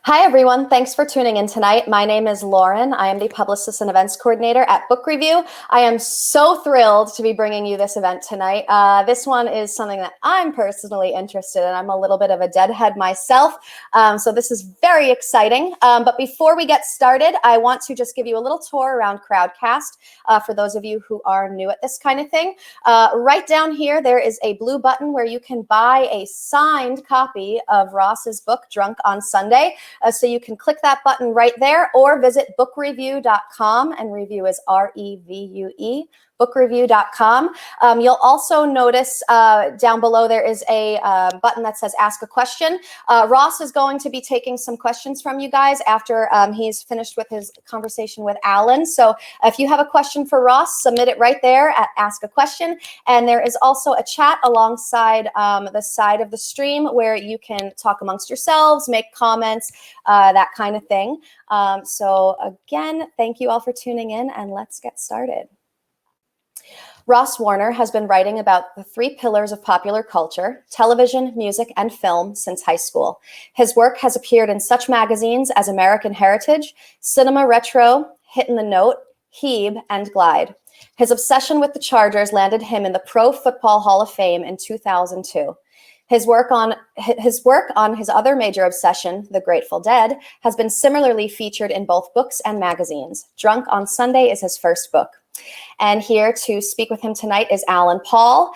Hi, everyone. Thanks for tuning in tonight. My name is Lauren. I am the Publicist and Events Coordinator at Book Revue. I am so thrilled to be bringing you this event tonight. This one is something that I'm personally interested in. I'm a little bit of a deadhead myself, so this is very exciting. But before we get started, I want to just give you a little tour around Crowdcast for those of you who are new at this kind of thing. Right down here, there is a blue button where you can buy a signed copy of Ross's book, Drunk on Sunday. So you can click that button right there or visit bookrevue.com, and review is R-E-V-U-E, bookrevue.com. You'll also notice down below there is a button that says Ask a Question. Ross is going to be taking some questions from you guys after he's finished with his conversation with Alan. So if you have a question for Ross, submit it right there at Ask a Question. And there is also a chat alongside the side of the stream where you can talk amongst yourselves, make comments, that kind of thing. So again, thank you all for tuning in, and let's get started. Ross Warner has been writing about the three pillars of popular culture: television, music, and film since high school. His work has appeared in such magazines as American Heritage, Cinema Retro, Hittin' the Note, Hebe, and Glide. His obsession with the Chargers landed him in the Pro Football Hall of Fame in 2002. His work on his other major obsession, The Grateful Dead, has been similarly featured in both books and magazines. Drunk on Sunday is his first book. And here to speak with him tonight is Alan Paul.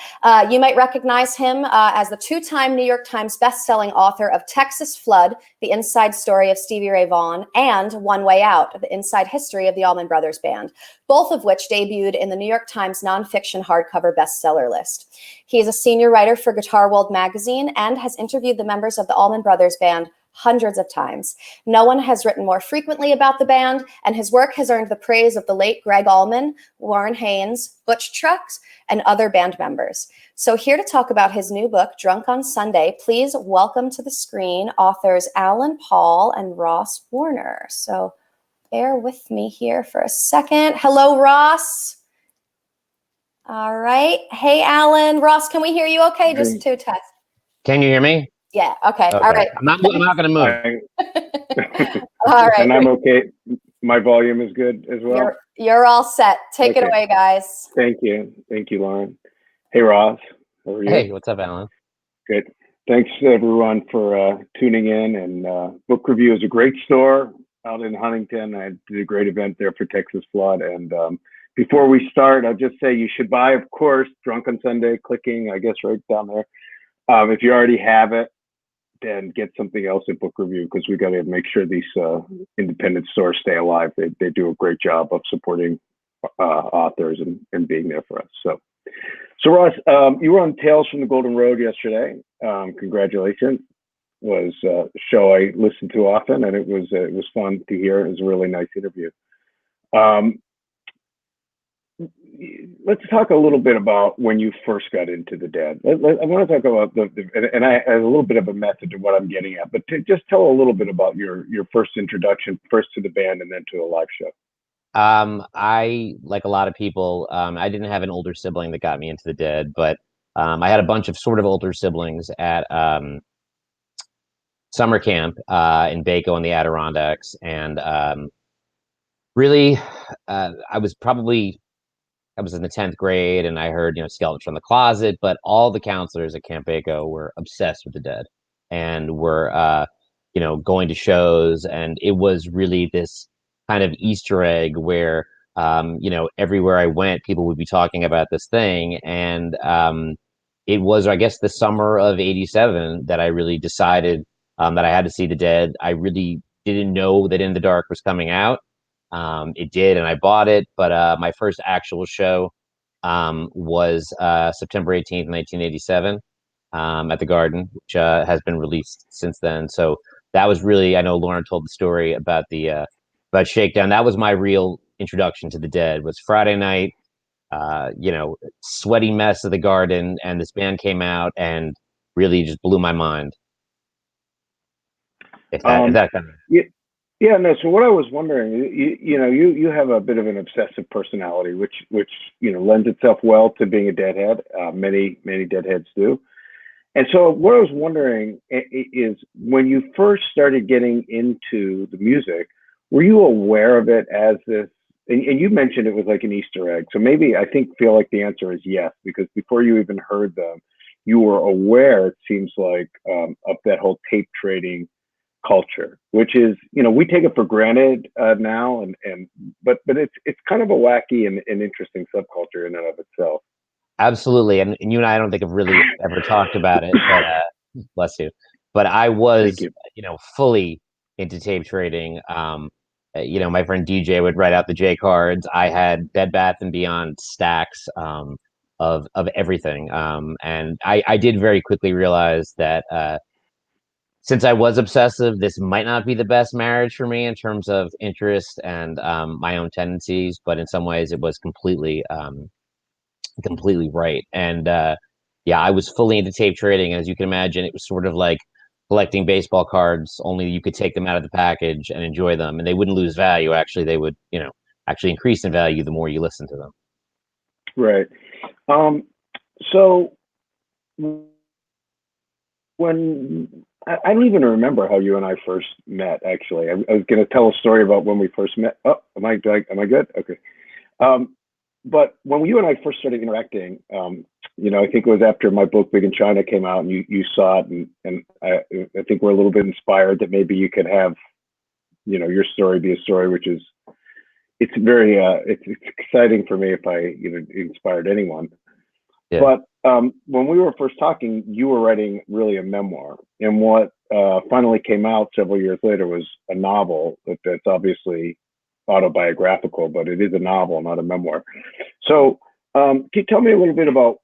You might recognize him as the two-time New York Times bestselling author of Texas Flood, The Inside Story of Stevie Ray Vaughan, and One Way Out, The Inside History of the Allman Brothers Band, both of which debuted in the New York Times nonfiction hardcover bestseller list. He is a senior writer for Guitar World magazine and has interviewed the members of the Allman Brothers Band hundreds of times. No one has written more frequently about the band, and his work has earned the praise of the late Greg Allman, Warren Haynes, Butch Trucks, and other band members. So here to talk about his new book, Drunk on Sunday, please welcome to the screen authors Alan Paul and Ross Warner. So bear with me here for a second. Hello, Ross. All right. Hey, Alan. Ross, can we hear you okay? Just to test. Can you hear me? Yeah. Okay. All right. I'm not going to move. All right. And I'm okay. My volume is good as well. You're all set. Take it away, guys. Thank you. Thank you, Lauren. Hey, Ross. How are you? Hey, what's up, Alan? Good. Thanks, everyone, for tuning in. And Book Revue is a great store out in Huntington. I did a great event there for Texas Flood. And before we start, I'll just say you should buy, of course, Drunk on Sunday, clicking, I guess, right down there. If you already have it, then get something else at Book Revue, because we got to make sure these independent stores stay alive. They do a great job of supporting authors and being there for us. So Ross, you were on Tales from the Golden Road yesterday. Congratulations. It was a show I listen to often, and it was fun to hear. It was a really nice interview. Let's talk a little bit about when you first got into the Dead. I want to talk about and I have a little bit of a method to what I'm getting at, but just tell a little bit about your first introduction, first to the band and then to a live show. I, like a lot of people, I didn't have an older sibling that got me into the Dead, but I had a bunch of sort of older siblings at summer camp in Baco in the Adirondacks, and really, I was in the 10th grade, and I heard, Skeletons from the Closet, but all the counselors at Camp Baco were obsessed with the Dead and were, going to shows. And it was really this kind of Easter egg where, everywhere I went, people would be talking about this thing. And it was, I guess, the summer of '87 that I really decided that I had to see the Dead. I really didn't know that In the Dark was coming out. It did, and I bought it. But my first actual show was September 18th, 1987, at the Garden, which has been released since then. So that was really, I know Lauren told the story about about Shakedown. That was my real introduction to the Dead. Was Friday night, sweaty mess of the Garden, and this band came out and really just blew my mind. If that kind of... Yeah, no. So what I was wondering, you have a bit of an obsessive personality, which lends itself well to being a Deadhead. Many Deadheads do, And so what I was wondering is when you first started getting into the music, were you aware of it as this? And you mentioned it was like an Easter egg. So maybe I think feel like the answer is yes, because before you even heard them, you were aware, it seems like, of that whole tape trading culture, which is, we take it for granted now, but it's kind of a wacky and interesting subculture in and of itself. Absolutely. And you and I don't think have really ever talked about it, but bless you. But I Thank was, you. fully into tape trading. My friend DJ would write out the J cards. I had Bed Bath and Beyond stacks of everything. And I did very quickly realize that since I was obsessive, this might not be the best marriage for me in terms of interest and my own tendencies, but in some ways it was completely right. And yeah, I was fully into tape trading. As you can imagine, it was sort of like collecting baseball cards, only you could take them out of the package and enjoy them, and they wouldn't lose value. Actually, they would, actually increase in value the more you listen to them. Right. Um, so when I don't even remember how you and I first met. Actually, I was going to tell a story about when we first met. Oh, am I good? Okay. Um, but when you and I first started interacting, I think it was after my book Big in China came out, and you saw it, and I think we're a little bit inspired that maybe you could have, your story be a story which is it's very it's exciting for me if I inspired anyone. Yeah. But when we were first talking, you were writing really a memoir, and what finally came out several years later was a novel that's obviously autobiographical, but it is a novel, not a memoir. So, can you tell me a little bit about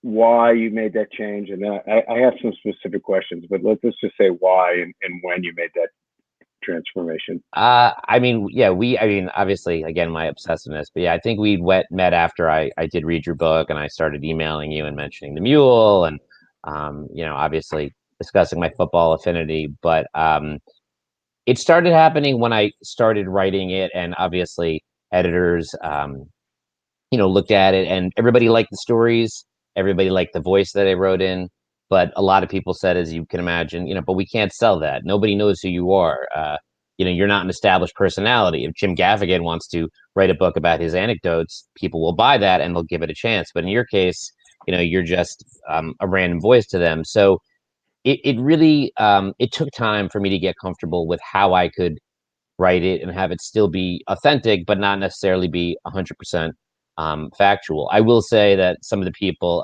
why you made that change? And then I have some specific questions, but let's just say why and when you made that transformation. Obviously, again, my obsessiveness, but yeah, I think we met after I did read your book and I started emailing you and mentioning the mule and, obviously discussing my football affinity. But it started happening when I started writing it, and obviously editors, looked at it, and everybody liked the stories. Everybody liked the voice that I wrote in. But a lot of people said, as you can imagine, but we can't sell that. Nobody knows who you are. You're not an established personality. If Jim Gaffigan wants to write a book about his anecdotes, people will buy that and they'll give it a chance. But in your case, you're just a random voice to them. So it really it took time for me to get comfortable with how I could write it and have it still be authentic, but not necessarily be 100% factual. I will say that some of the people,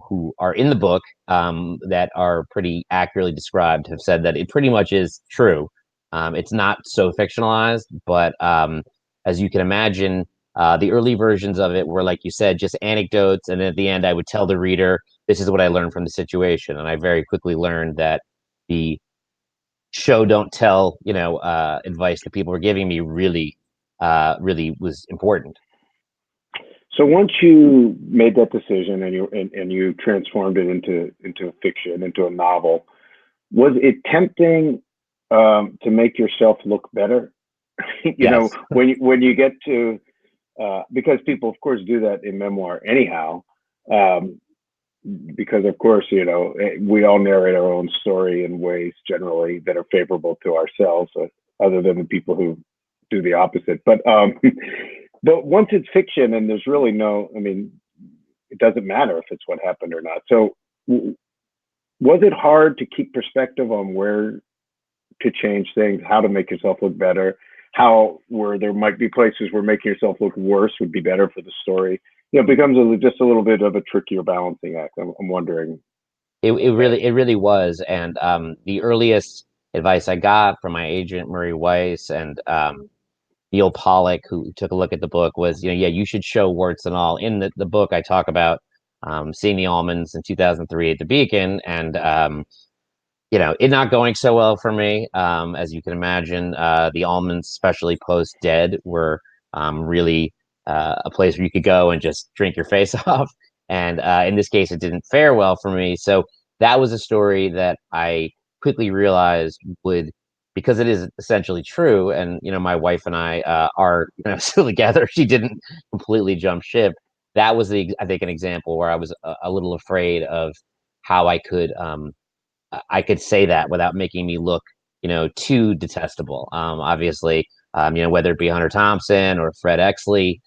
who are in the book that are pretty accurately described have said that it pretty much is true. It's not so fictionalized, but as you can imagine, the early versions of it were, like you said, just anecdotes. And at the end, I would tell the reader, this is what I learned from the situation. And I very quickly learned that the show don't tell advice that people were giving me really was important. So once you made that decision and you transformed it into a fiction, into a novel, was it tempting to make yourself look better? Yes. When you get to because people of course do that in memoir anyhow, um, because of course we all narrate our own story in ways generally that are favorable to ourselves, other than the people who do the opposite. But but once it's fiction and there's really no, I mean, it doesn't matter if it's what happened or not. So was it hard to keep perspective on where to change things, how to make yourself look better, how where there might be places where making yourself look worse would be better for the story? It becomes just a little bit of a trickier balancing act. I'm wondering. It really was. And the earliest advice I got from my agent Murray Weiss and Neil Pollock, who took a look at the book, was, yeah, you should show warts and all. In the book, I talk about seeing the Almonds in 2003 at the Beacon, and it not going so well for me. As you can imagine, the Almonds, especially post Dead, were really a place where you could go and just drink your face off. And in this case, it didn't fare well for me. So that was a story that I quickly realized would, because it is essentially true, and my wife and I are still together. She didn't completely jump ship. That was I think an example where I was a little afraid of how I could say that without making me look, too detestable. Obviously, whether it be Hunter Thompson or Fred Exley,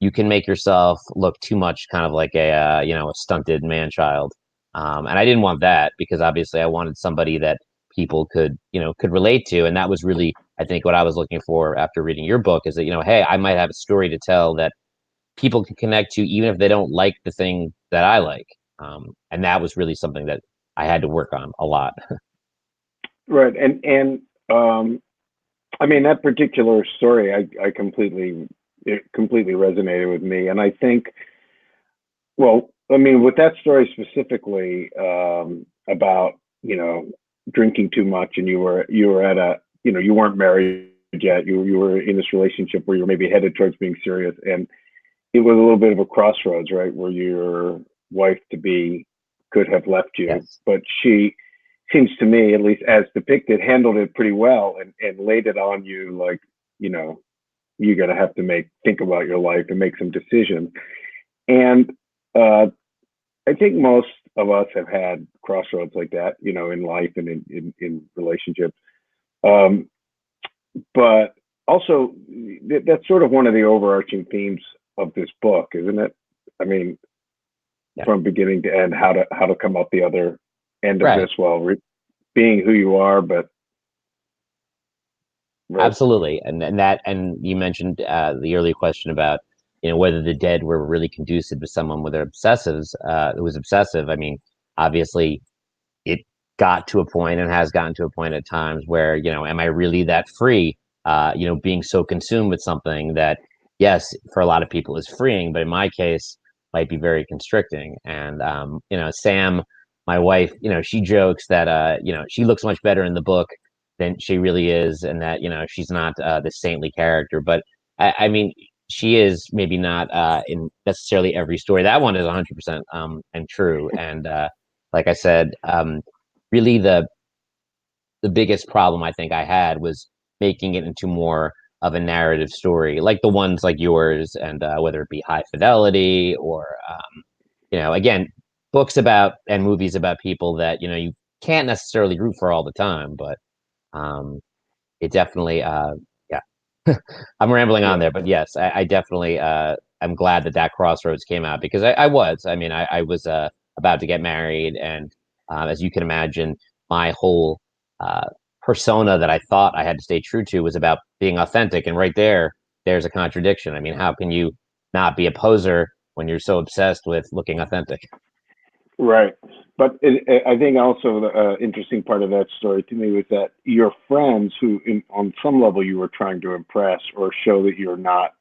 you can make yourself look too much kind of like a stunted man child. And I didn't want that because obviously I wanted somebody that people could relate to. And that was really, I think, what I was looking for after reading your book is that, hey, I might have a story to tell that people can connect to, even if they don't like the thing that I like. And that was really something that I had to work on a lot. Right. And I mean, that particular story, I completely, it completely resonated with me. And I think, well, I mean, with that story specifically, about, drinking too much, and you were at a, you weren't married yet. You were in this relationship where you were maybe headed towards being serious, and it was a little bit of a crossroads, right? Where your wife to be could have left you, Yes. but she seems to me, at least as depicted, handled it pretty well, and laid it on you like, you know, you're gonna have to think about your life and make some decisions. And uh, I think most of us have had crossroads like that, in life and in relationships. Um, but also, that's sort of one of the overarching themes of this book, isn't it? I mean, Yeah. from beginning to end, how to come out the other end of Right. this while being who you are, but right. Absolutely. And you mentioned the earlier question about, whether the dead were really conducive to someone with their obsessives, who was obsessive. I mean, obviously it got to a point and has gotten to a point at times where, am I really that free? Being so consumed with something that, yes, for a lot of people is freeing, but in my case might be very constricting. And, Sam, my wife, she jokes that, she looks much better in the book than she really is. And that, she's not the saintly character, but I mean, she is maybe not in necessarily every story. That one is 100% and true. And like I said, really the biggest problem I think I had was making it into more of a narrative story, like the ones like yours, and whether it be High Fidelity or again, books about and movies about people that you can't necessarily root for all the time, but um, it definitely yeah. I'm rambling on Yeah. there, but yes, I definitely I'm glad that crossroads came out because I was about to get married, and as you can imagine, my whole uh, persona that I thought I had to stay true to was about being authentic, and right there's a contradiction. I mean, how can you not be a poser when you're so obsessed with looking authentic? Right. But I think also the interesting part of that story to me was that your friends, who on some level you were trying to impress or show that you're not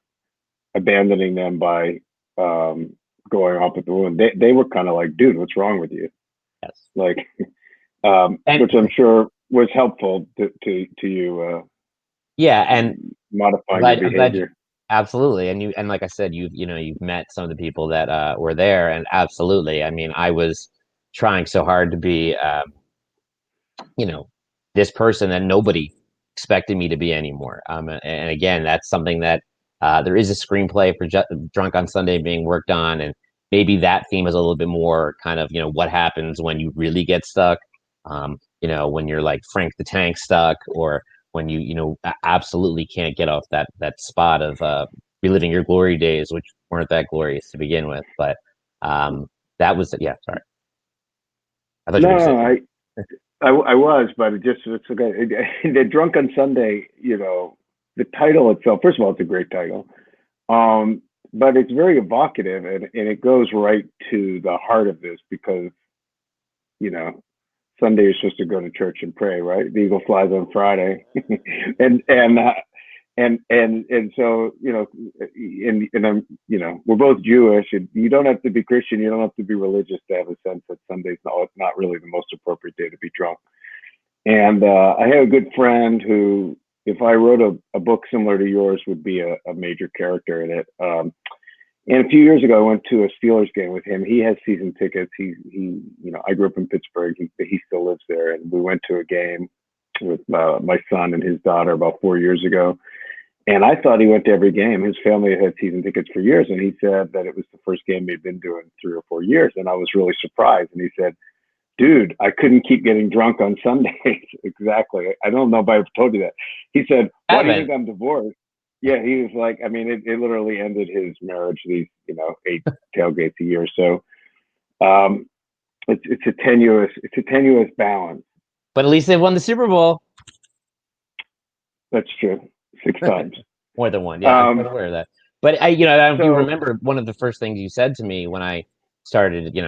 abandoning them by going off at the wound, they were kind of like, dude, what's wrong with you? Yes, Like, and which I'm sure was helpful to you, yeah, and modifying your I'm glad behavior. absolutely. And like I said, you've met some of the people that were there, and absolutely. I mean, I was trying so hard to be you know, this person that nobody expected me to be anymore. And again, that's something that there is a screenplay for Drunk on Sunday being worked on, and maybe that theme is a little bit more kind of what happens when you really get stuck. When you're like Frank the Tank stuck, or when absolutely can't get off that spot of reliving your glory days, which weren't that glorious to begin with. But that was yeah. Sorry, I thought you were going to No, say something. I was, but it's okay. The Drunk on Sunday, the title itself. First of all, it's a great title, but it's very evocative, and it goes right to the heart of this because you know Sunday you're supposed to go to church and pray, right? The eagle flies on Friday, and so and I'm we're both Jewish, and you don't have to be Christian, you don't have to be religious to have a sense that Sunday's not really the most appropriate day to be drunk. And I have a good friend who, if I wrote a book similar to yours, would be a major character in it. And a few years ago, I went to a Steelers game with him. He has season tickets. I grew up in Pittsburgh. He still lives there, and we went to a game with my son and his daughter about 4 years ago. And I thought he went to every game. His family had season tickets for years, and he said that it was the first game he'd been doing 3 or 4 years. And I was really surprised. And he said, "Dude, I couldn't keep getting drunk on Sundays." Exactly. I don't know if I ever told you that. He said, "Why do you think I'm divorced?" Yeah, he was like, I mean, it literally ended his marriage. These, 8 tailgates a year. So it's a tenuous balance. But at least they won the Super Bowl. That's true. 6 times. More than one. Yeah, I'm aware of that. But I don't know if you So- remember, one of the first things you said to me when I started,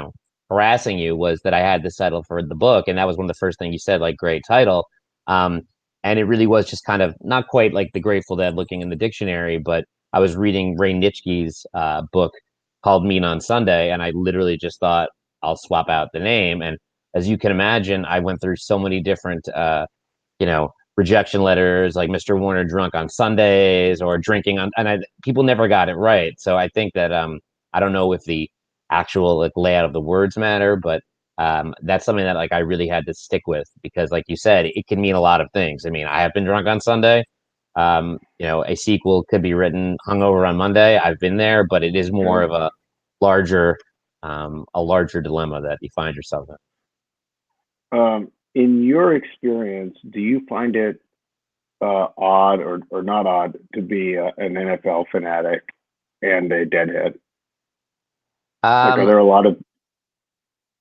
harassing you was that I had this title for the book, and that was one of the first things you said, like, great title. And it really was just kind of not quite like the Grateful Dead looking in the dictionary, but I was reading Ray Nitschke's book called Mean on Sunday, and I literally just thought I'll swap out the name. And as you can imagine, I went through so many different, rejection letters, like Mr. Warner drunk on Sundays or drinking on, and people never got it right. So I think that I don't know if the actual like layout of the words matter, but that's something that like I really had to stick with because, like you said, it can mean a lot of things. I mean, I have been drunk on Sunday. A sequel could be written hungover on Monday. I've been there, but it is more of larger, a larger dilemma that you find yourself in. In your experience, do you find it odd or not odd to be an NFL fanatic and a deadhead? Like, are there a lot of?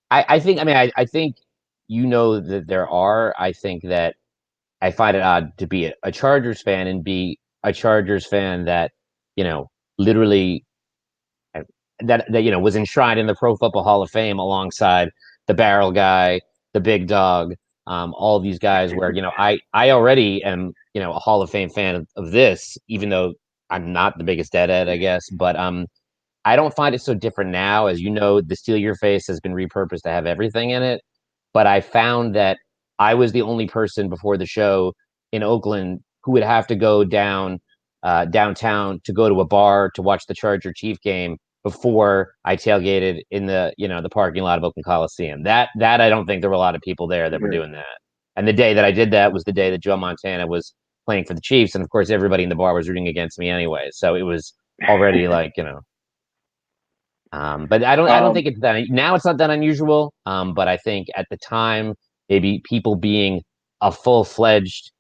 I think. I mean, I think that there are. I think that I find it odd to be a Chargers fan and be a Chargers fan that literally that was enshrined in the Pro Football Hall of Fame alongside the Barrel Guy, the Big Dog, all these guys. Where I already am a Hall of Fame fan of this, even though I'm not the biggest deadhead, I guess. But I don't find it so different now. As you know, the Steal Your Face has been repurposed to have everything in it. But I found that I was the only person before the show in Oakland who would have to go downtown to go to a bar to watch the Charger Chief game before I tailgated in the parking lot of Oakland Coliseum. That I don't think there were a lot of people there that were doing that. And the day that I did that was the day that Joe Montana was playing for the Chiefs, and of course everybody in the bar was rooting against me anyway. So it was already like but I don't think it's that now. It's not that unusual. But I think at the time, maybe people being a full-fledged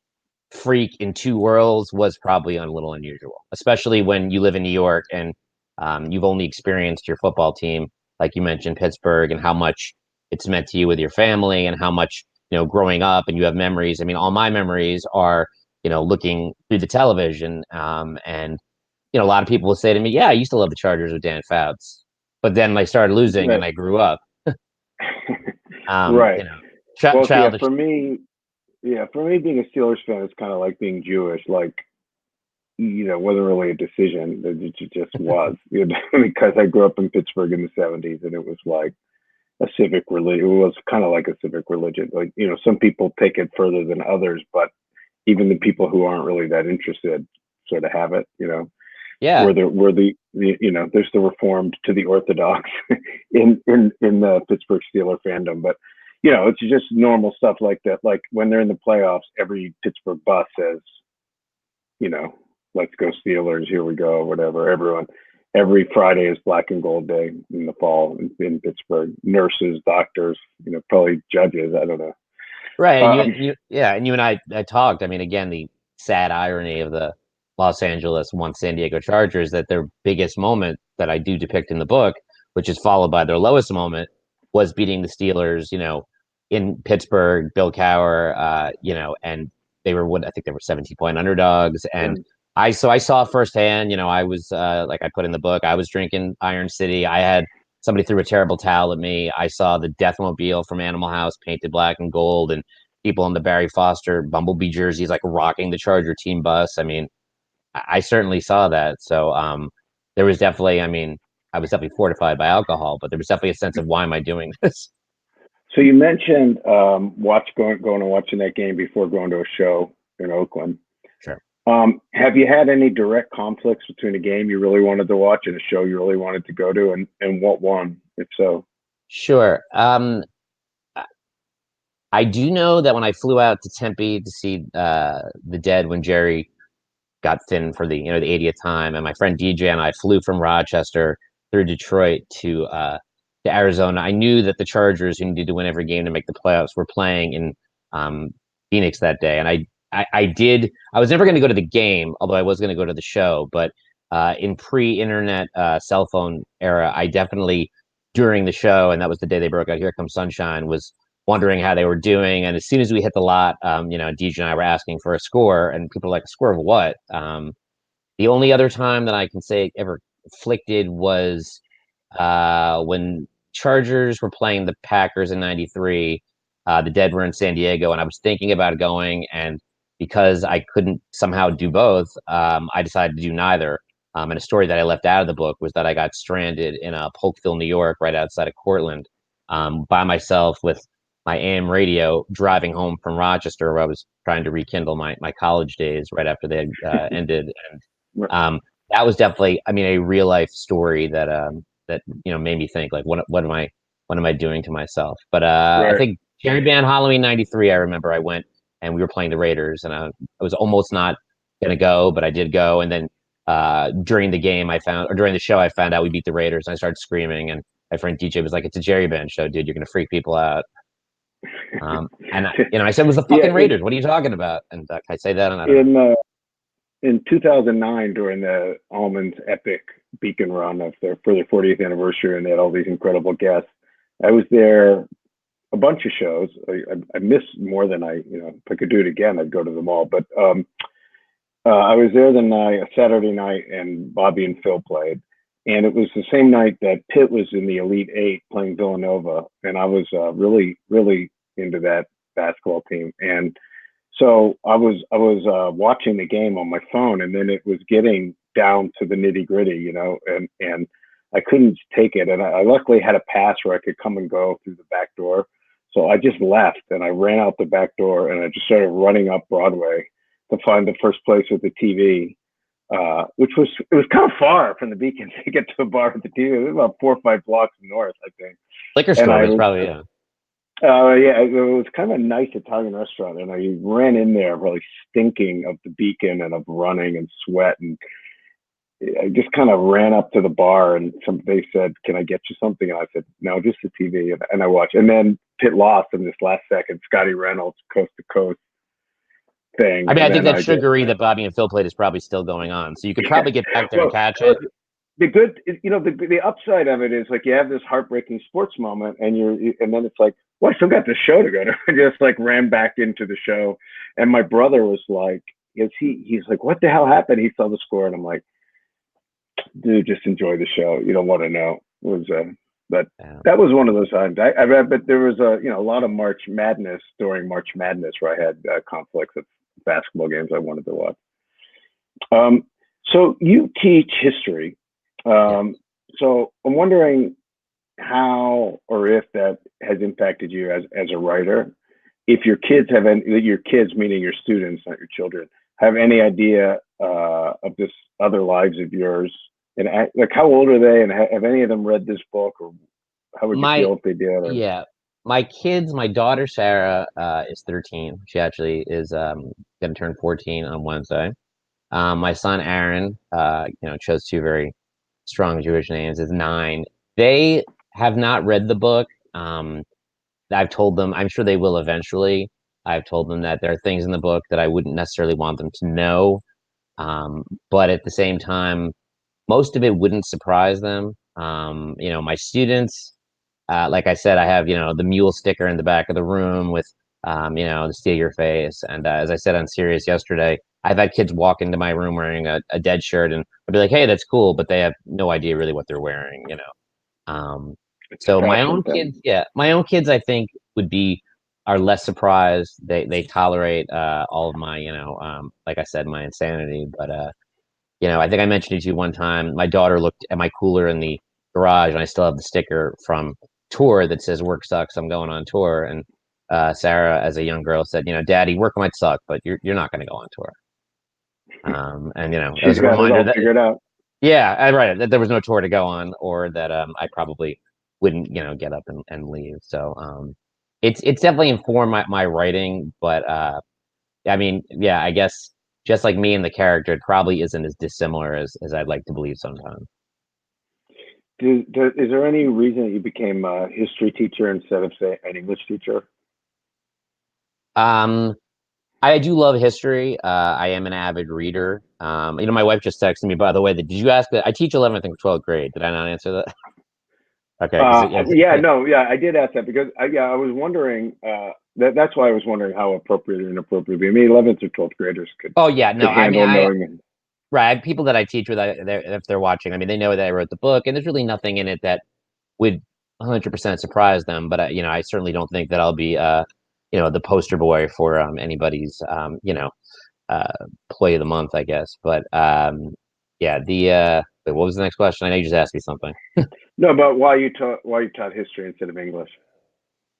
freak in two worlds was probably a little unusual, especially when you live in New York and you've only experienced your football team, like you mentioned, Pittsburgh, and how much it's meant to you with your family and how much growing up, and you have memories. I mean, all my memories are looking through the television, and a lot of people will say to me, "Yeah, I used to love the Chargers with Dan Fouts." But then I started losing, and I grew up. Right. Well, childish. for me, being a Steelers fan is kind of like being Jewish. Like, wasn't really a decision. It just was, because I grew up in Pittsburgh in the '70s, and it was like a civic religion. It was kind of like a civic religion. Like, some people take it further than others, but even the people who aren't really that interested sort of have it. Yeah. Where the there's the Reformed to the Orthodox in the Pittsburgh Steeler fandom, but it's just normal stuff like that. Like when they're in the playoffs, every Pittsburgh bus says, "Let's go Steelers, here we go," whatever. Every Friday is Black and Gold Day in the fall in Pittsburgh. Nurses, doctors, probably judges. I don't know. Right. And and you and I talked. I mean, again, the sad irony of the Los Angeles once San Diego Chargers, that their biggest moment that I do depict in the book, which is followed by their lowest moment, was beating the Steelers, in Pittsburgh, Bill Cowher, and they were I think they were 17-point underdogs. And I saw firsthand, I was like I put in the book, I was drinking Iron City. I had somebody threw a terrible towel at me. I saw the Deathmobile from Animal House painted black and gold, and people in the Barry Foster Bumblebee jerseys like rocking the Charger team bus. I mean, I certainly saw that. So there was definitely, I mean, I was definitely fortified by alcohol, but there was definitely a sense of why am I doing this? So you mentioned going and watching that game before going to a show in Oakland. Sure. Have you had any direct conflicts between a game you really wanted to watch and a show you really wanted to go to, and what one, if so? Sure. I do know that when I flew out to Tempe to see the Dead when Jerry got thin for the 80th time, and my friend DJ and I flew from Rochester through Detroit to Arizona. I knew that the Chargers, who needed to win every game to make the playoffs, were playing in Phoenix that day, and I was never going to go to the game, although I was going to go to the show. But in pre-internet cell phone era, I definitely, during the show, and that was the day they broke out "Here Comes Sunshine," was wondering how they were doing. And as soon as we hit the lot, DJ and I were asking for a score, and people were like, "A score of what?" The only other time that I can say ever afflicted was when Chargers were playing the Packers in '93. The Dead were in San Diego, and I was thinking about going, and because I couldn't somehow do both, I decided to do neither. And a story that I left out of the book was that I got stranded in Polkville, New York, right outside of Cortland, by myself with my AM radio, driving home from Rochester, where I was trying to rekindle my college days right after they had ended. And that was definitely, I mean, a real life story that made me think, like, what am I doing to myself? But Right. I think Jerry Band Halloween '93. I remember I went and we were playing the Raiders, and I was almost not gonna go, but I did go. And then during the game, during the show, I found out we beat the Raiders, and I started screaming. And my friend DJ was like, "It's a Jerry Band show, dude. You're gonna freak people out." And I said, "It was the fucking Raiders. What are you talking about?" And can I say that? And I don't know. In 2009, during the Almonds epic Beacon run for their 40th anniversary, and they had all these incredible guests, I was there a bunch of shows. I missed more than if I could do it again, I'd go to them all. But I was there a Saturday night, and Bobby and Phil played. And it was the same night that Pitt was in the Elite Eight playing Villanova. And I was really, really into that basketball team. And so I was watching the game on my phone, and then it was getting down to the nitty gritty, and I couldn't take it. And I luckily had a pass where I could come and go through the back door. So I just left, and I ran out the back door, and I just started running up Broadway to find the first place with the TV, which was kind of far from the Beacon to get to the bar with the TV. It was about 4 or 5 blocks north, I think. Liquor store was probably, yeah. Yeah, it was kind of a nice Italian restaurant, and I ran in there really stinking of the Beacon and of running and sweat, and I just kind of ran up to the bar, and they said, "Can I get you something?" And I said, "No, just the TV." And I watched, and then Pitt lost in this last second, Scotty Reynolds coast to coast thing. I mean, I think that Sugaree that Bobby and Phil played is probably still going on, so you could probably get back there and catch it. The good, the upside of it is, like, you have this heartbreaking sports moment, and then it's like, well, I still got the show to go to. I just like ran back into the show, and my brother was like, he's like, "What the hell happened?" He saw the score, and I'm like, "Dude, just enjoy the show. You don't want to know." But that was one of those times. But there was a lot of March Madness during March Madness where I had conflicts of basketball games I wanted to watch. So you teach history. So I'm wondering how or if that has impacted you as a writer. If your kids meaning your students, not your children, have any idea of this other lives of yours, and like, how old are they, and have any of them read this book, or how would you feel if they did? Or... Yeah, my kids, my daughter Sarah is 13. She actually is going to turn 14 on Wednesday. My son Aaron, chose 2 very strong Jewish names, is 9. They have not read the book. I've told them, I'm sure they will eventually. I've told them that there are things in the book that I wouldn't necessarily want them to know. But at the same time, most of it wouldn't surprise them. My students, like I said, I have, the mule sticker in the back of the room with, the steal your face. And as I said on Sirius yesterday, I've had kids walk into my room wearing a Dead shirt, and I'd be like, "Hey, that's cool," but they have no idea really what they're wearing, So my own kids, I think, are less surprised. They tolerate all of my, like I said, my insanity. But I think I mentioned it to you one time. My daughter looked at my cooler in the garage, and I still have the sticker from tour that says "Work sucks, I'm going on tour." And Sarah, as a young girl, said, "Daddy, work might suck, but you're not going to go on tour." And it was a reminder that figured out. Yeah, right. That there was no tour to go on, or that I probably wouldn't, get up and leave. So it's definitely informed my writing. But I mean, yeah, I guess just like me and the character, it probably isn't as dissimilar as I'd like to believe sometimes. Is there any reason that you became a history teacher instead of, say, an English teacher? Um, I do love history. I am an avid reader. My wife just texted me, by the way, that did you ask that I teach 11th and 12th grade? Did I not answer that? Okay, because Yeah, no, yeah, I did ask that because I was wondering that's why I was wondering how appropriate or inappropriate. I mean, 11th or 12th graders oh yeah, no, could I mean, handle knowing. right, people that I teach with, if they're watching, I mean, they know that I wrote the book, and there's really nothing in it that would 100% surprise them. But I certainly don't think that I'll be, the poster boy for anybody's, uh, play of the month, I guess. But yeah, wait, what was the next question? I know you just asked me something. No, but why you taught history instead of English?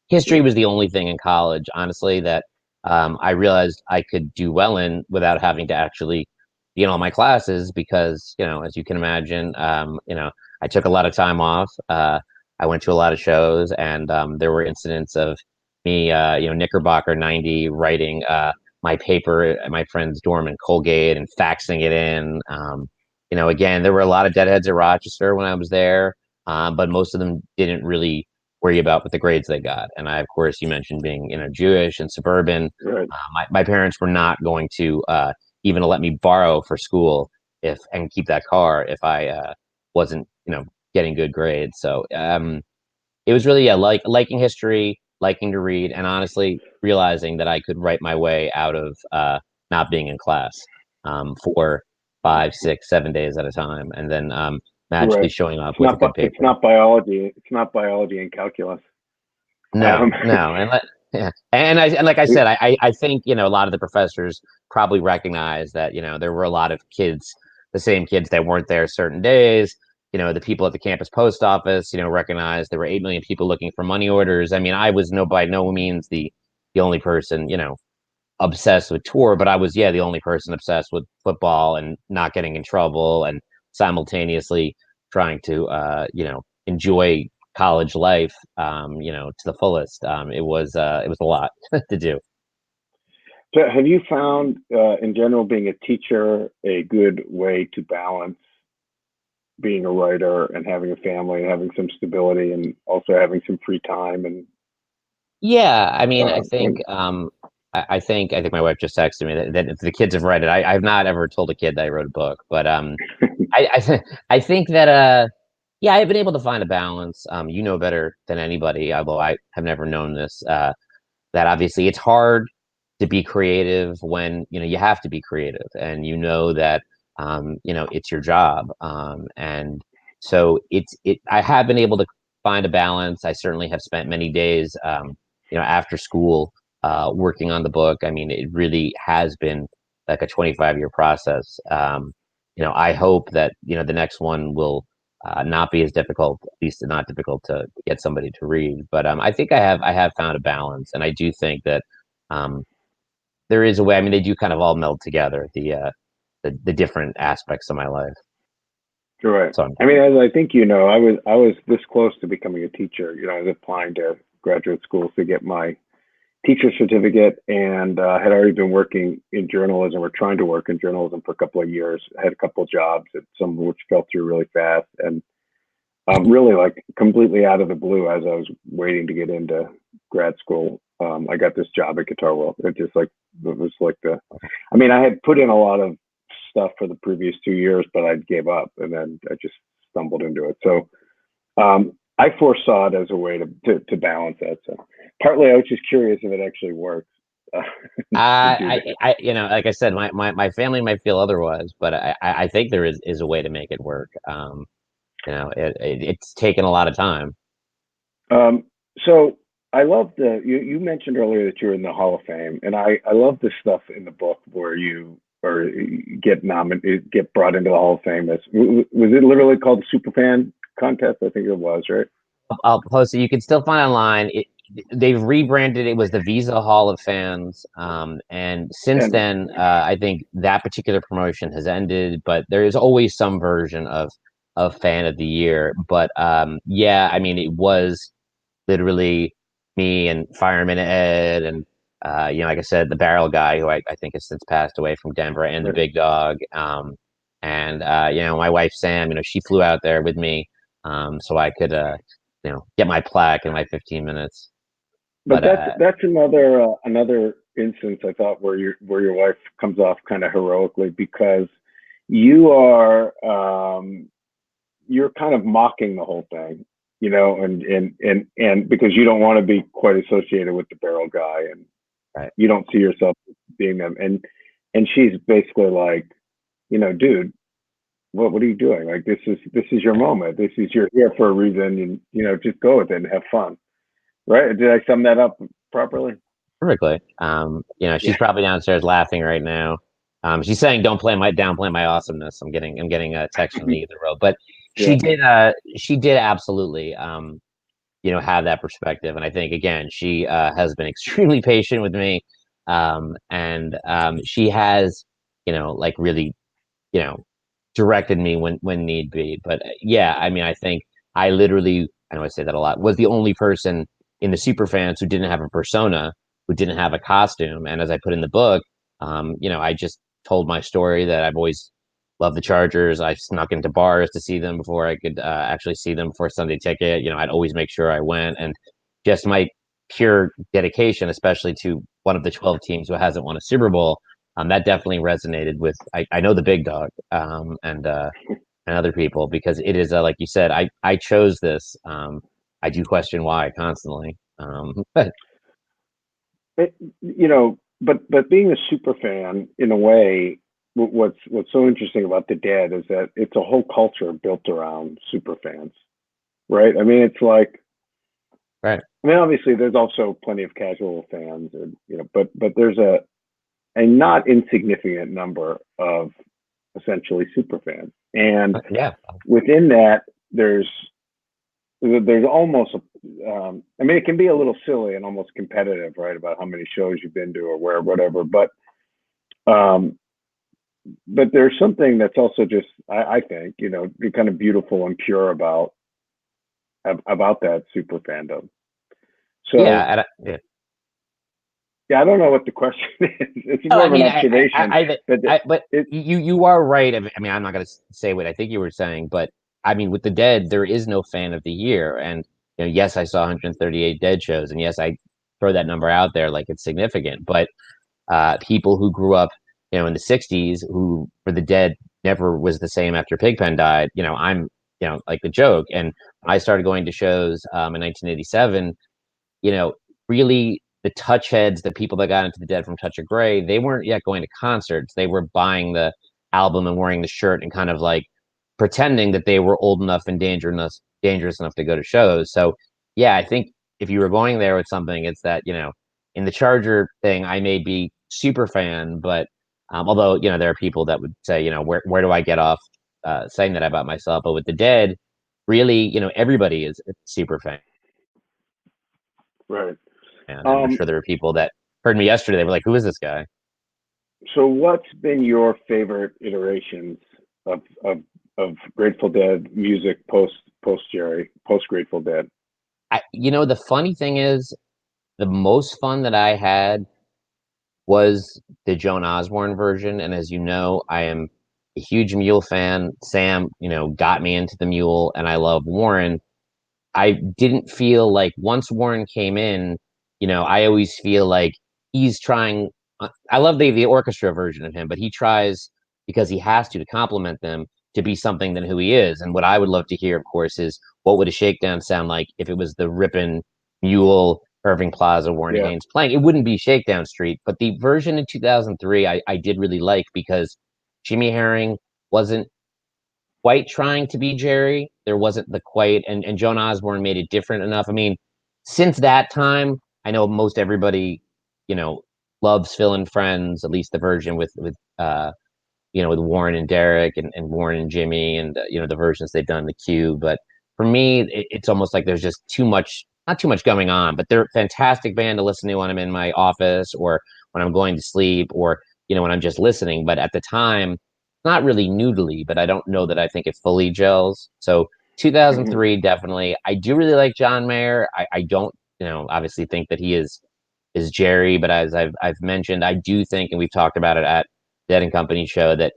History was the only thing in college, honestly, that I realized I could do well in without having to actually be in all my classes because, as you can imagine, I took a lot of time off. I went to a lot of shows, and there were incidents of me, Knickerbocker 90, writing my paper at my friend's dorm in Colgate and faxing it in. Again, there were a lot of deadheads at Rochester when I was there, but most of them didn't really worry about with the grades they got. And of course, you mentioned being, Jewish and suburban. Right. My parents were not going to even let me borrow for school and keep that car if I wasn't, getting good grades. So it was really, yeah, liking history, liking to read, and honestly realizing that I could write my way out of not being in class for 5, 6, 7 days at a time, and then magically Right. showing up with a good It's paper. not biology. It's not biology and calculus. No, Um, no, yeah, and like I said, I think a lot of the professors probably recognize that there were a lot of kids, the same kids that weren't there certain days. The people at the campus post office, recognized there were 8 million people looking for money orders. I mean, I was by no means the only person obsessed with tour, but I was, yeah, the only person obsessed with football and not getting in trouble and simultaneously trying to enjoy college life to the fullest. It was a lot to do. so have you found, in general, being a teacher a good way to balance being a writer and having a family and having some stability and also having some free time and Yeah, I mean, I think and I think my wife just texted me that if the kids have read it. I've not ever told a kid that I wrote a book, but I think that yeah, I've been able to find a balance. You know better than anybody, although I have never known this. That obviously it's hard to be creative when you have to be creative, and that it's your job, and so I have been able to find a balance. I certainly have spent many days after school working on the book. I mean, it really has been like a 25-year process. I hope that the next one will not be as difficult, at least not difficult to get somebody to read. But I think I have found a balance, and I do think that um, there is a way. I mean, they do kind of all meld together, the different aspects of my life. right. So I'm I mean, as I think I was this close to becoming a teacher. I was applying to graduate schools to get my teacher certificate and had already been working in journalism or trying to work in journalism for a couple of years. I had a couple of jobs, some of which fell through really fast, and really like completely out of the blue as I was waiting to get into grad school. I got this job at Guitar World. It was like I mean, I had put in a lot of stuff for the previous 2 years, but I gave up and then I just stumbled into it. So I foresaw it as a way to balance that. So partly I was just curious if it actually works. To do that. like I said, my family might feel otherwise, but I think there is a way to make it work. It's taken a lot of time. So I love you mentioned earlier that you're in the Hall of Fame, and I love the stuff in the book where you get nominated, get brought into the Hall of Fame. Was it literally called the Superfan contest? I think it was, right? I'll post it. You can still find online. They've rebranded it was the Visa Hall of Fans, and since And then, I think that particular promotion has ended. But there is always some version of Fan of the Year. But yeah, I mean, it was literally me and Fireman Ed and Like I said, the barrel guy who I think has since passed away from Denver, and the Right. big dog. And my wife Sam, she flew out there with me, so I could get my plaque in my 15 minutes. But But that's another instance I thought where your wife comes off kind of heroically, because you are you're kind of mocking the whole thing, and because you don't want to be quite associated with the barrel guy, and right. you don't see yourself being them, and she's basically like, dude, what are you doing? Like, this is your moment. You're here for a reason, and just go with it and have fun. Right? Did I sum that up properly? Perfectly. She's Yeah. probably downstairs laughing right now. She's saying, "Don't downplay my awesomeness." I'm getting a text from the other row, but Yeah. she did absolutely, have that perspective, and I think again she has been extremely patient with me, and she has, like really, you know, directed me when need be. But yeah, I mean, I think I literally, I know I say that a lot, was the only person in the super fans who didn't have a persona, who didn't have a costume. And as I put in the book, I just told my story that I've always loved the Chargers. I snuck into bars to see them before I could actually see them for a Sunday ticket. I'd always make sure I went, and just my pure dedication, especially to one of the 12 teams who hasn't won a Super Bowl, that definitely resonated with I know the big dog, and other people, because it is like you said, I chose this. I do question why constantly. But But being a super fan, in a way, what's so interesting about the Dead is that it's a whole culture built around super fans, right? I mean, it's like, right, I mean, obviously, there's also plenty of casual fans, and but there's a not insignificant number of essentially super fans, and yeah, within that, there's almost I mean, it can be a little silly and almost competitive, right, about how many shows you've been to or where, whatever. Um, but there's something that's also just, I think, kind of beautiful and pure about that super fandom. yeah, So yeah. yeah, I don't know what the question is. It's Oh, more I of an mean, observation, but but it, you are right. I mean, I'm not going to say what I think you were saying, but I mean, with the Dead, there is no fan of the year, and yes, I saw 138 Dead shows, and yes, I throw that number out there like it's significant, but people who grew up, in the '60s, who for the Dead never was the same after Pigpen died. I'm, like the joke, and I started going to shows in 1987. you know, Really the touch heads, the people that got into the Dead from Touch of Grey, they weren't yet going to concerts. They were buying the album and wearing the shirt and kind of like pretending that they were old enough and dangerous enough to go to shows. So yeah, I think if you were going there with something, it's that, in the Charger thing, I may be super fan, but although, there are people that would say, where do I get off saying that about myself? But with the Dead, really, everybody is a super fan. right. And I'm Um, sure there were people that heard me yesterday. They were like, "Who is this guy?" so what's been your favorite iterations of of of Grateful Dead music post Grateful Dead? The funny thing is, the most fun that I had was the Joan Osborne version. And as you know, I am a huge Mule fan. Sam, got me into the Mule, and I love Warren. I didn't feel like once Warren came in, I always feel like he's trying. I love the orchestra version of him, but he tries because he has to complement them to be something than who he is. And what I would love to hear, of course, is what would a shakedown sound like if it was the Ripon Mule Irving Plaza Warren Yeah. Haynes playing? It wouldn't be Shakedown Street, but the version in 2003 I did really like, because Jimmy Herring wasn't quite trying to be Jerry. There wasn't the quite, and Joan Osborne made it different enough. I mean, since that time, I know most everybody, you know, loves Phil and Friends, at least the version with Warren and Derek, and Warren and Jimmy, and the versions they've done in the queue. But for me, it's almost like there's just too much, not too much going on. But they're a fantastic band to listen to when I'm in my office, or when I'm going to sleep, or when I'm just listening. But at the time, not really noodly, but I don't know that I think it fully gels. So Mhm. 2003, definitely. I do really like John Mayer. I don't, obviously think that he is is Jerry. But as I've mentioned, I do think, and we've talked about it at Dead and Company show, that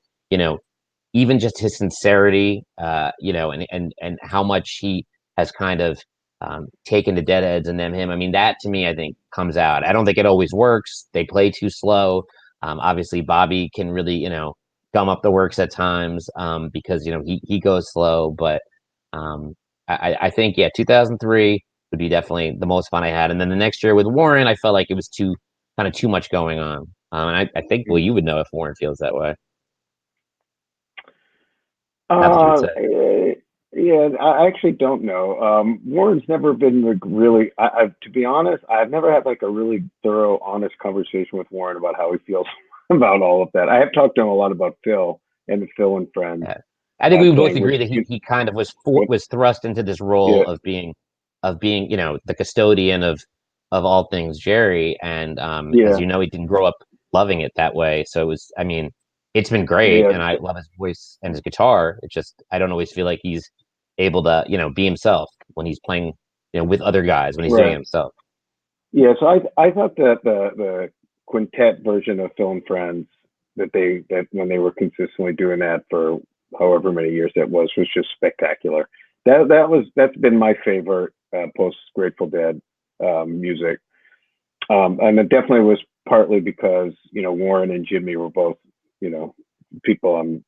even just his sincerity, and how much he has kind of taken to Deadheads and them him. I mean, that to me, I think comes out. I don't think it always works. They play too slow. Obviously, Bobby can really, gum up the works at times because he goes slow. But I think 2003 would be definitely the most fun I had. And then the next year with Warren, I felt like it was too much going on. And I think, well, you would know if Warren feels that way. Not that you would say. Yeah, I actually don't know. Warren's never been like really. To be honest, I've never had like a really thorough, honest conversation with Warren about how he feels about all of that. I have talked to him a lot about Phil and Phil and Friends. Yeah. I think we both thing, agree that he kind of was thrust into this role of being the custodian of all things Jerry, and as you know, he didn't grow up loving it that way. So it was, I mean, it's been great, and I love his voice and his guitar. It's just I don't always feel like he's able to be himself when he's playing with other guys, when he's doing it himself. Yeah, so I thought that the quintet version of Phil and Friends that when they were consistently doing that for however many years that was just spectacular. That's been my favorite post Grateful Dead music, and it definitely was partly because Warren and Jimmy were both people I'm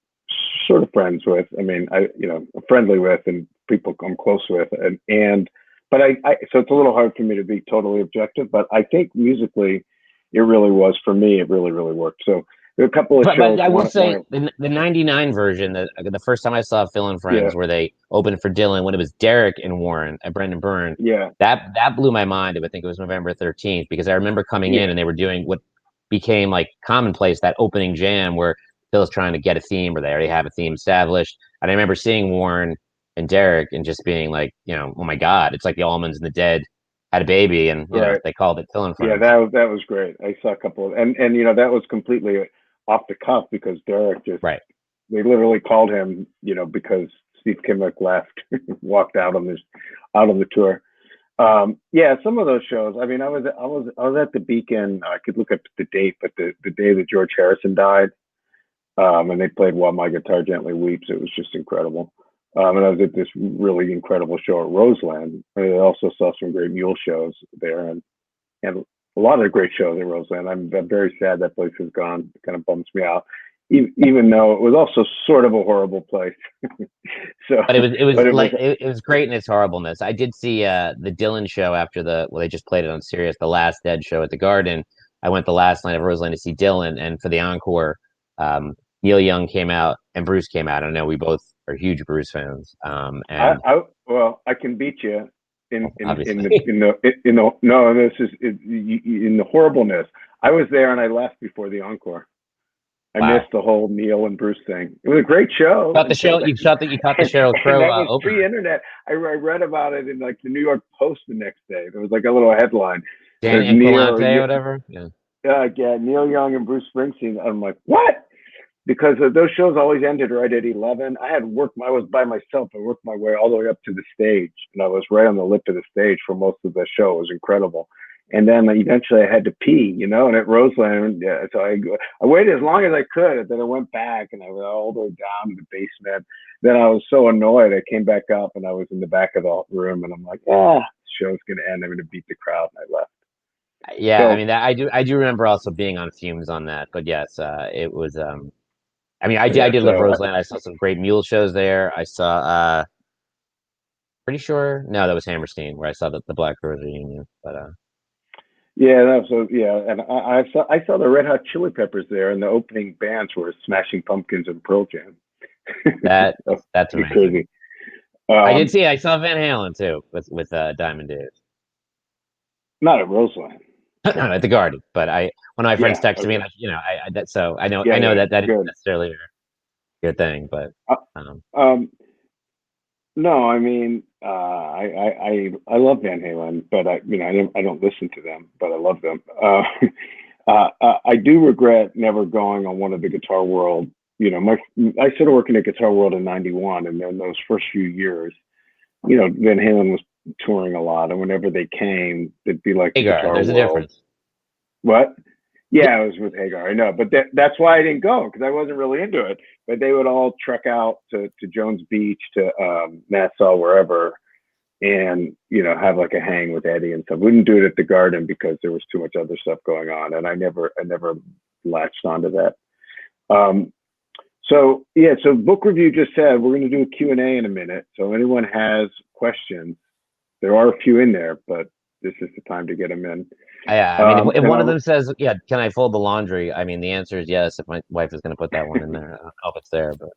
sort of friends with. I mean, friendly with, and people I'm close with, but I so it's a little hard for me to be totally objective, but I think musically it really was, for me, it really worked. So there are a couple of shows. But I will say the '99 version, the first time I saw Phil and Friends, where they opened for Dylan, when it was Derek and Warren and Brendan Byrne, that blew my mind. I think it was November 13th, because I remember coming in and they were doing what became like commonplace, that opening jam where Phil's trying to get a theme, or they already have a theme established. And I remember seeing Warren and Derek and just being like, oh my God, it's like the Allmans and the Dead had a baby, and they called it Phil and Friends. Yeah, that was great. I saw a couple of, and that was completely off the cuff, because Derek just they literally called him, because Steve Kimmick left, walked out on the tour. Some of those shows. I mean, I was at the Beacon. I could look up the date, but the day that George Harrison died, and they played "While My Guitar Gently Weeps." It was just incredible. And I was at this really incredible show at Roseland. I also saw some great mule shows there, and a lot of great shows at Roseland. I'm very sad that place is gone. It kind of bums me out, even though it was also sort of a horrible place. But it was great in its horribleness. I did see the Dylan show after they just played it on Sirius, the last Dead show at the Garden. I went the last night of Roseland to see Dylan, and for the encore, Neil Young came out and Bruce came out. I know we both are huge Bruce fans. And I can beat you in the horribleness. I was there and I left before the encore. I missed the whole Neil and Bruce thing. It was a great show. You caught the Sheryl Crow. That was pre-internet. I read about it in like the New York Post the next day. There was like a little headline. Dan Inquilante or whatever. Neil Young and Bruce Springsteen. I'm like, what? Because those shows always ended right at 11. I was by myself. I worked my way all the way up to the stage, and I was right on the lip of the stage for most of the show. It was incredible. And then eventually I had to pee, and at Roseland, so I waited as long as I could, and then I went back, and I went all the way down to the basement. Then I was so annoyed, I came back up, and I was in the back of the room, and I'm like, the show's gonna end. I'm gonna beat the crowd, and I left. Yeah, so, I mean, I do remember also being on fumes on that, but yes, it was. I mean, I did love Roseland. I saw some great mule shows there. I saw, pretty sure, no, that was Hammerstein, where I saw the Black Rose reunion. But and I saw the Red Hot Chili Peppers there, and the opening bands were Smashing Pumpkins and Pearl Jam. That's amazing. Crazy. I saw Van Halen too with Diamond Dave. Not at Roseland. No, at the Garden, but one of my friends texted me, and I know that isn't necessarily a good thing, but no, I mean, I love Van Halen, but I don't listen to them, but I love them. I do regret never going on one of the Guitar World. I started working at Guitar World in '91, and then those first few years, Van Halen was touring a lot, and whenever they came, it'd be like Guitar World. There's a difference. What? Yeah, it was with Hagar. I know, but that's why I didn't go because I wasn't really into it. But they would all trek out to Jones Beach, to Nassau, wherever, and have like a hang with Eddie and stuff. We didn't do it at the Garden because there was too much other stuff going on, and I never latched onto that. So yeah, so Book Review just said we're going to do a Q&A in a minute. So anyone has questions, there are a few in there, but this is the time to get them in. Yeah, I mean, if one of them says, "Yeah, can I fold the laundry?" I mean, the answer is yes. If my wife is going to put that one in there, I don't know if it's there, but.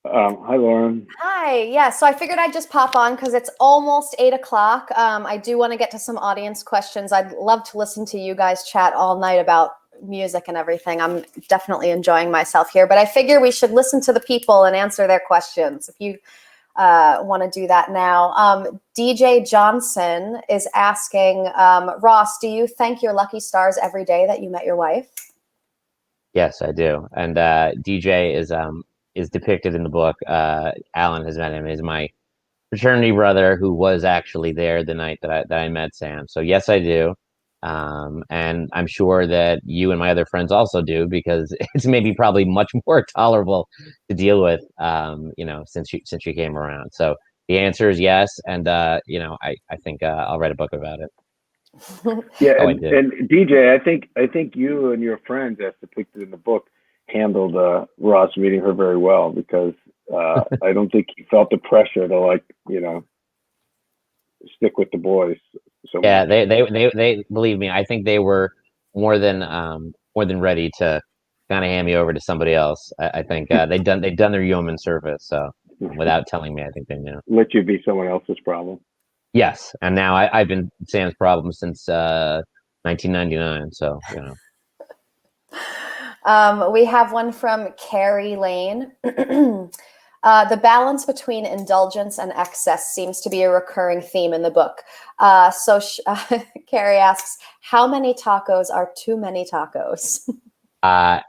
Hi, Lauren. Hi. Yeah. So I figured I'd just pop on because it's almost 8 o'clock. I do want to get to some audience questions. I'd love to listen to you guys chat all night about music and everything. I'm definitely enjoying myself here, but I figure we should listen to the people and answer their questions. If you want to do that now. DJ Johnson is asking, Ross, do you thank your lucky stars every day that you met your wife? Yes, I do. And DJ is depicted in the book. Alan has met him. Is my fraternity brother who was actually there the night that I met Sam. So yes, I do. And I'm sure that you and my other friends also do, because it's maybe probably much more tolerable to deal with, since you came around. So the answer is yes, and I think I'll write a book about it. Yeah, and DJ, I think you and your friends, as depicted in the book, handled Ross meeting her very well, because I don't think he felt the pressure to stick with the boys. So yeah, they believe me. I think they were more than ready to kind of hand me over to somebody else. I think they'd done their yeoman service. So without telling me, I think they knew. Let you be someone else's problem. Yes, and now I've been Sam's problem since 1999. So we have one from Carrie Lane. The balance between indulgence and excess seems to be a recurring theme in the book. So Carrie asks, how many tacos are too many tacos? I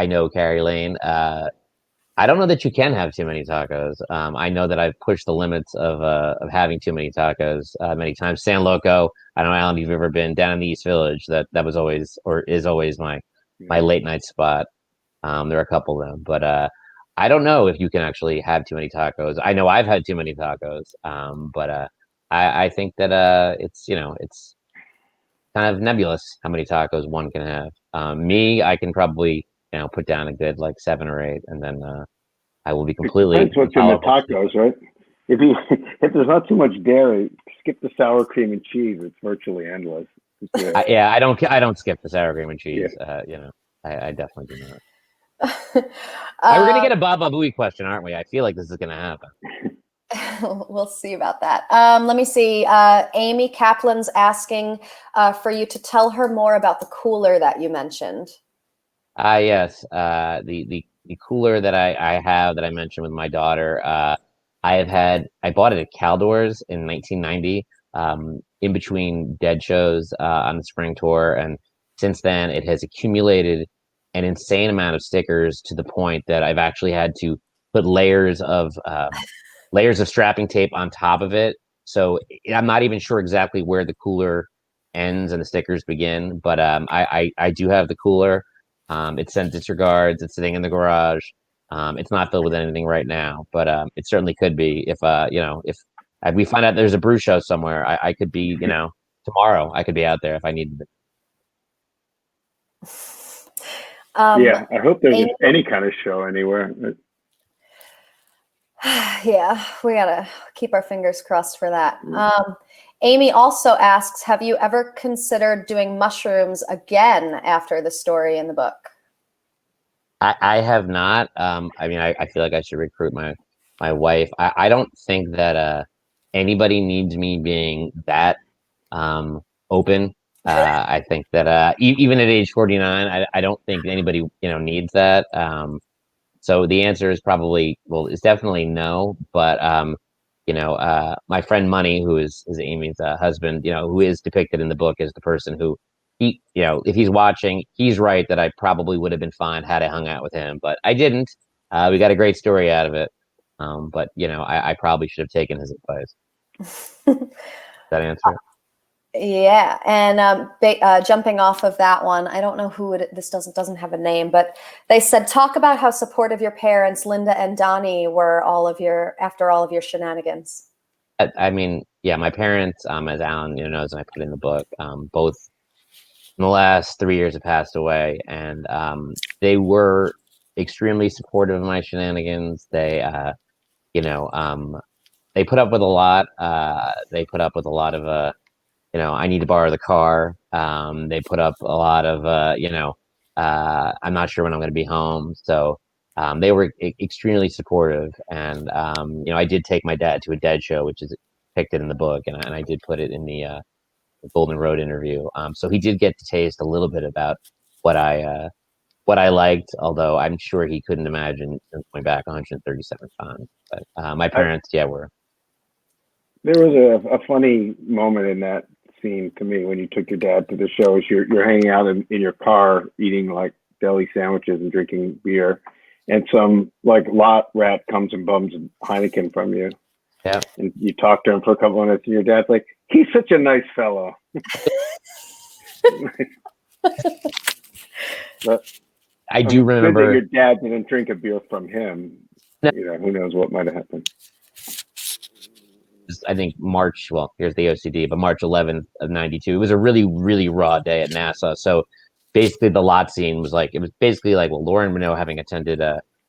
know Carrie Lane. I don't know that you can have too many tacos. I know that I've pushed the limits of having too many tacos many times. San Loco. I don't know, Alan, if you've ever been down in the East Village. That was always, or is always, my late night spot. There are a couple of them, but I don't know if you can actually have too many tacos. I know I've had too many tacos, but I think that it's kind of nebulous how many tacos one can have. Me, I can probably put down a good 7 or 8, and then I will be completely. Depends what's in the tacos, right? If there's not too much dairy, skip the sour cream and cheese. It's virtually endless. Yeah, I don't skip the sour cream and cheese. Yeah. I definitely do not. We're gonna get a Baba Booey question, aren't we? I feel like this is gonna happen. We'll see about that. Let me see. Amy Kaplan's asking for you to tell her more about the cooler that you mentioned. Yes. The cooler that I have, that I mentioned with my daughter. I bought it at Caldor's in 1990, in between Dead shows on the spring tour, and since then it has accumulated an insane amount of stickers, to the point that I've actually had to put layers of strapping tape on top of it. So I'm not even sure exactly where the cooler ends and the stickers begin, but I do have the cooler. It sends its regards. It's sitting in the garage. It's not filled with anything right now, but it certainly could be if we find out there's a brew show somewhere. I could be, tomorrow I could be out there if I needed it. Yeah, I hope there's any kind of show anywhere. Yeah, we gotta keep our fingers crossed for that. Amy also asks, have you ever considered doing mushrooms again after the story in the book? I have not. I feel like I should recruit my wife. I don't think that anybody needs me being that open. I think that even at age 49, I don't think anybody needs that. So the answer is probably, it's definitely no. But my friend Money, who is Amy's husband, who is depicted in the book as the person who, if he's watching, he's right that I probably would have been fine had I hung out with him, but I didn't. We got a great story out of it. But I probably should have taken his advice. That answer? Yeah, and jumping off of that one, I don't know who this doesn't have a name, but they said talk about how supportive your parents, Linda and Donnie, were after all of your shenanigans. I mean, yeah, my parents, as Alan, knows, and I put in the book, both in the last 3 years have passed away, and they were extremely supportive of my shenanigans. You know, um, they put up with a lot. They put up with a lot of, I need to borrow the car. They put up a lot of, I'm not sure when I'm going to be home. So they were extremely supportive. And, I did take my dad to a Dead show, which is depicted in the book. And I did put it in the Golden Road interview. So he did get to taste a little bit about what I liked, although I'm sure he couldn't imagine going back 137 times. But my parents, yeah, were. There was a funny moment in that scene to me when you took your dad to the show. Is you're hanging out in your car eating like deli sandwiches and drinking beer, and some like lot rat comes and bums Heineken from you. Yeah. And you talk to him for a couple minutes, and your dad's like, "He's such a nice fellow." But I do good that remember. your dad didn't drink a beer from him. Who knows what might have happened. I think March, well, here's the OCD, but March 11th of 92. It was a really, really raw day at NASA. So basically the lot scene was like, it was basically like, well, Lauren Renault having attended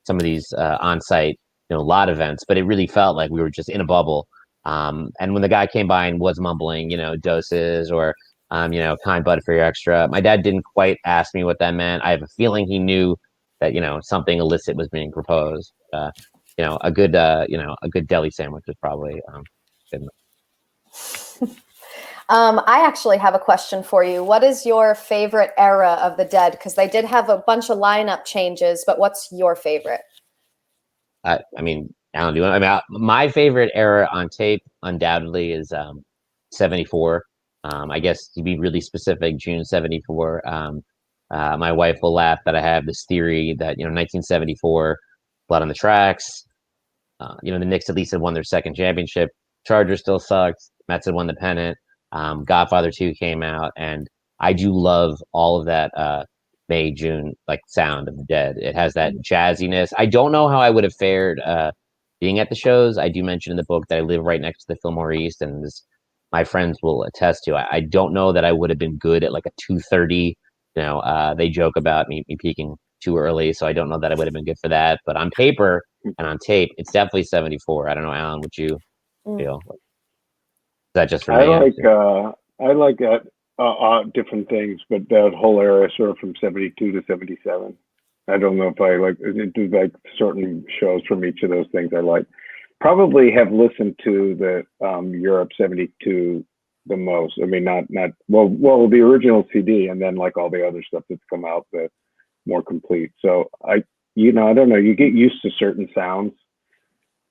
some of these on-site, lot events, but it really felt like we were just in a bubble. And when the guy came by and was mumbling, doses or, kind bud for your extra, my dad didn't quite ask me what that meant. I have a feeling he knew that, something illicit was being proposed. A good deli sandwich was probably, I actually have a question for you. What is your favorite era of the Dead? Because they did have a bunch of lineup changes, but what's your favorite? I mean, Alan, do you want? I mean, my favorite era on tape undoubtedly is 74. I guess to be really specific, June 74. My wife will laugh that I have this theory that 1974, Blood on the Tracks. The Knicks at least had won their second championship. Chargers still sucked. Mets had won the pennant. Godfather 2 came out, and I do love all of that May, June like sound of the Dead. It has that jazziness. I don't know how I would have fared being at the shows. I do mention in the book that I live right next to the Fillmore East, and my friends will attest to. I don't know that I would have been good at like a 2:30. They joke about me peaking too early, so I don't know that I would have been good for that. But on paper and on tape, it's definitely 74. I don't know, Alan, what you feel? Is that just for I me? like that different things, but that whole era sort of from 72 to 77. I don't know if I do like certain shows from each of those things I like. Probably have listened to the Europe 72 the most. I mean, not the original CD, and then like all the other stuff that's come out, the more complete. So I don't know, you get used to certain sounds.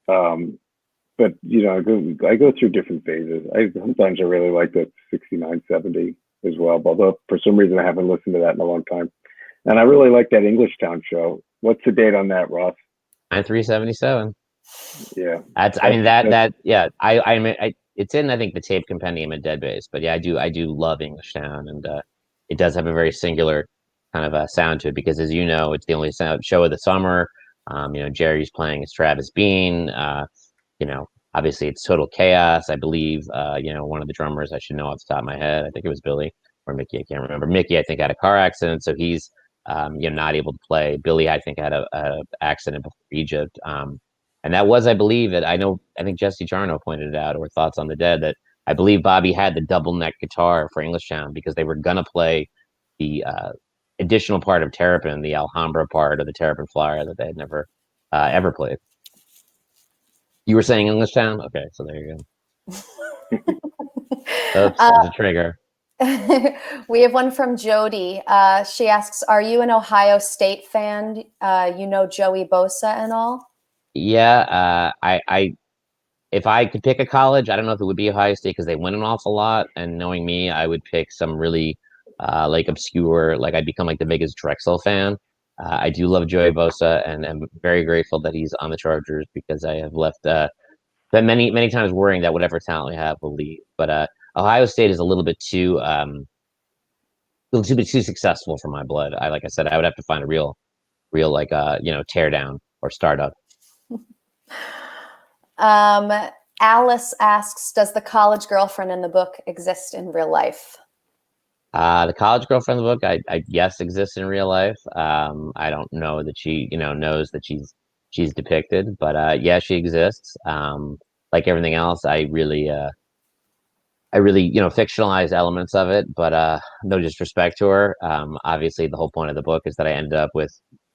But I go through different phases. Sometimes I really like the 69, 70 as well, although for some reason I haven't listened to that in a long time. And I really like that Englishtown show. What's the date on that, Ross? 9377. Yeah. Yeah. It's in, I think, the tape compendium at Dead Base, but yeah, I do love Englishtown, and it does have a very singular kind of a sound to it because, as you know, it's the only show of the summer. Jerry's playing as Travis Bean. Obviously it's total chaos. I believe, one of the drummers, I should know off the top of my head, I think it was Billy or Mickey. I can't remember. Mickey, I think, had a car accident, so he's, not able to play. Billy, I think, had a accident before Egypt. And that was, I believe, I think Jesse Jarno pointed it out, or Thoughts on the Dead, that I believe Bobby had the double neck guitar for Englishtown because they were gonna play the additional part of Terrapin, the Alhambra part of the Terrapin Flyer that they had never ever played. You were saying Englishtown? Okay, so there you go. Oops, there's a trigger. We have one from Jody. She asks, "Are you an Ohio State fan? Joey Bosa and all?" Yeah, if I could pick a college, I don't know if it would be Ohio State because they win an awful lot. And knowing me, I would pick some really obscure. Like I'd become like the biggest Drexel fan. I do love Joey Bosa, and I'm very grateful that he's on the Chargers because I have left. Been many times worrying that whatever talent we have will leave. But Ohio State is a little bit too too successful for my blood. Like I said, I would have to find a real like tear down or startup. Alice asks, does the college girlfriend in the book exist in real life? The college girlfriend in the book, I guess exists in real life. I don't know that she, knows that she's depicted, but yeah, she exists. Like everything else, I really, fictionalized elements of it, but no disrespect to her. Obviously, the whole point of the book is that I ended up with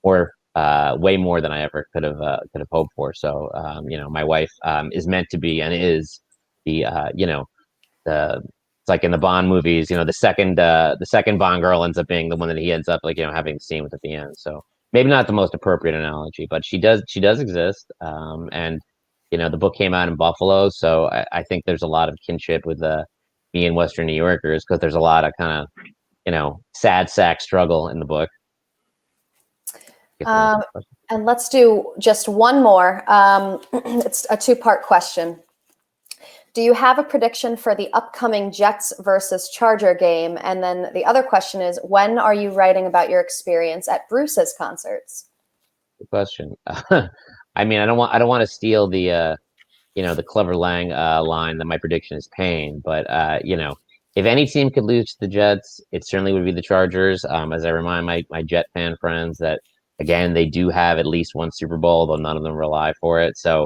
way more than I ever could have hoped for. So, my wife is meant to be and is the, the it's like in the Bond movies, the second Bond girl ends up being the one that he ends up like, having the scene with at the end. So maybe not the most appropriate analogy, but she does exist. And the book came out in Buffalo, so I think there's a lot of kinship with me and Western New Yorkers because there's a lot of kind of sad sack struggle in the book. And let's do just one more. It's a two-part question. Do you have a prediction for the upcoming Jets versus Charger game? And then the other question is, when are you writing about your experience at Bruce's concerts? Good question. I mean, I don't want to steal the the Clever Lang line that my prediction is pain, but if any team could lose to the Jets, it certainly would be the Chargers. As I remind my Jet fan friends that again, they do have at least one Super Bowl, though none of them rely for it. So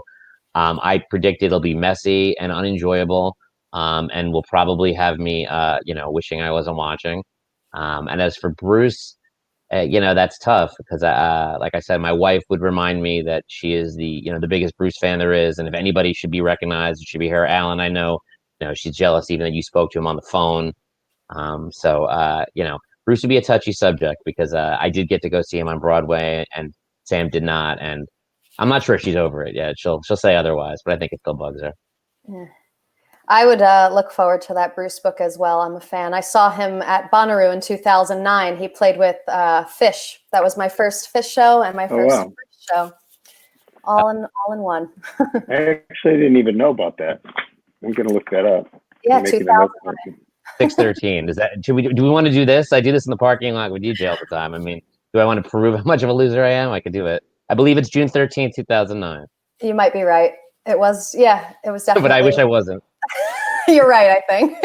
I predict it'll be messy and unenjoyable, and will probably have me wishing I wasn't watching. And as for Bruce, that's tough because like I said, my wife would remind me that she is the biggest Bruce fan there is, and if anybody should be recognized, it should be her. Alan, I know, she's jealous even that you spoke to him on the phone. So Bruce would be a touchy subject because I did get to go see him on Broadway, and Sam did not, and I'm not sure she's over it yet. She'll say otherwise, but I think it still bugs her. Yeah. I would look forward to that Bruce book as well. I'm a fan. I saw him at Bonnaroo in 2009. He played with Fish. That was my first Fish show and my first Bruce show. All in one. I actually didn't even know about that. I'm going to look that up. Yeah, 2009. 613. Do we want to do this? I do this in the parking lot with DJ all the time. I mean, do I want to prove how much of a loser I am? I could do it. I believe it's June 13th, 2009. You might be right. It was definitely. But I wish I wasn't. You're right, I think.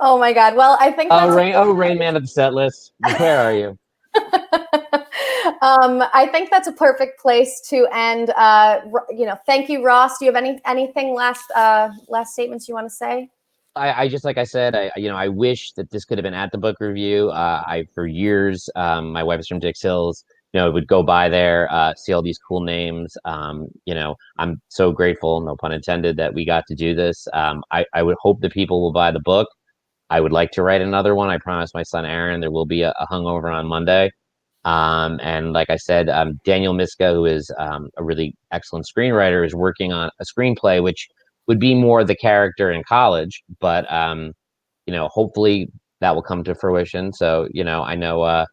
Oh my God. Well, I think that's Rain Man of the set list. Where are you? I think that's a perfect place to end. Thank you, Ross. Do you have anything last statements you want to say? I just, like I said, I wish that this could have been at the book review. For years, my wife is from Dix Hills. Would go by there, see all these cool names. I'm so grateful, no pun intended, that we got to do this. I would hope that people will buy the book. I would like to write another one. I promised my son Aaron there will be a hungover on Monday. And like I said, Daniel Miska, who is a really excellent screenwriter, is working on a screenplay which would be more the character in college, but hopefully that will come to fruition. So I know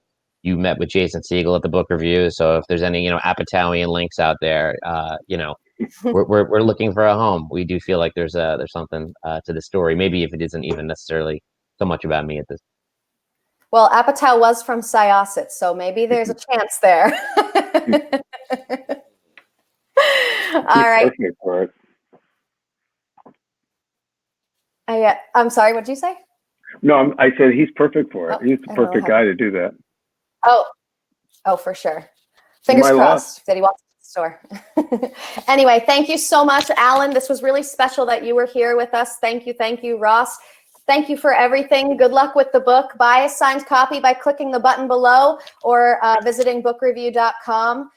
you met with Jason Segel at the book review, so if there's any Apatowian links out there, we're looking for a home. We do feel like there's something to the story, maybe if it isn't even necessarily so much about me at this. Well, Apatow was from Syosset, so maybe there's a chance there. All right. Perfect for it. I'm sorry, what did you say? No, I said he's perfect for it. He's the perfect guy to do that. Oh, for sure. Fingers crossed that he walks to the store. Anyway, thank you so much, Alan. This was really special that you were here with us. Thank you, Ross. Thank you for everything. Good luck with the book. Buy a signed copy by clicking the button below or visiting bookreview.com.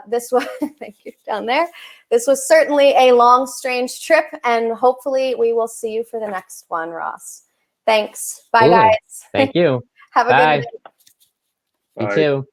This was, thank you down there. This was certainly a long, strange trip, and hopefully we will see you for the next one, Ross. Thanks. Bye, guys. Thank you. Have a good night. You too.